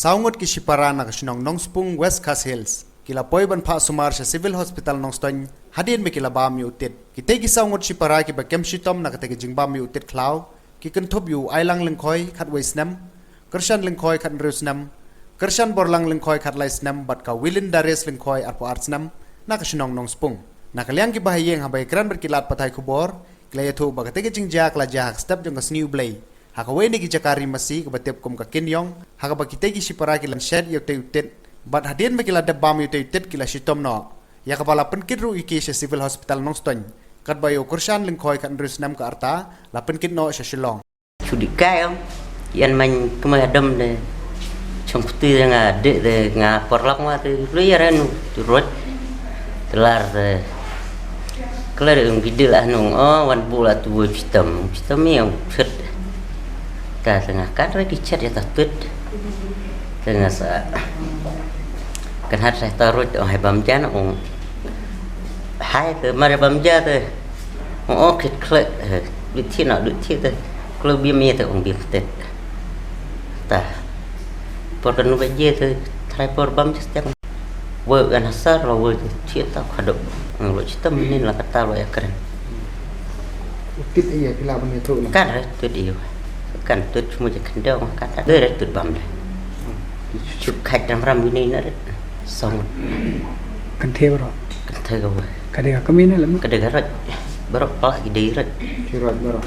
Saungot ki Shipara na kasinong Nongspung West Coast Hills. Kila poi ban pa sumar sa civil hospital Nongstoin. Hadin me kila ba mi utit. Kitay ki saungot Shipara ki ba kem shitom na katay jing ba mi utit klaw. Ki kentob yu ailang lengkoi kat waisnam. Kershan lengkoi kat nrusnam. Kershan borlang lengkoi kat laisnam bat ka wilin dares lengkoi arpo artsnam na kasinong Nongspung. Na kaliang ki bahayeng habay kran berkilat patay kubor. Kila yatu ba katay jing jak la jak step jong new blay. Hakawe ni kijakari masih kebatip kum ka kinyong hakaba kita ki Shipara ki lan shed yote utet bat hadin me kila dabam yote utet kila shitom no ya kapala penkit ru iki sa civil hospital Nongstoin kat bayo kursan lengkoi kan rusnam ka arta la penkit no sa Shillong chudi kayo yan man kemay adam de chong puti nga de nga porlak ma te luyaran turut telar kelar ang gidil anong wan bula tu fitam yang fit ta tengah kan lagi chat ya tatut tengah sa kan hat saya taruh hai bamja ong hai ke mari bamja te ong kit kle du thi te kle bi mi te ong bi tet ta por kan ba je te thai por bam just wo kan hasar lo wo thi ta khadok lo chitam ni la kata lo ya keren utit iya kila ban itu kan tut iyo kan tut semua jekan dong kata ada tut bam dah chụp khách trong ram ini nè xong cần theo rồi cần theo rồi cái này có miếng này lắm cái đấy rồi bớt lại đi rồi rồi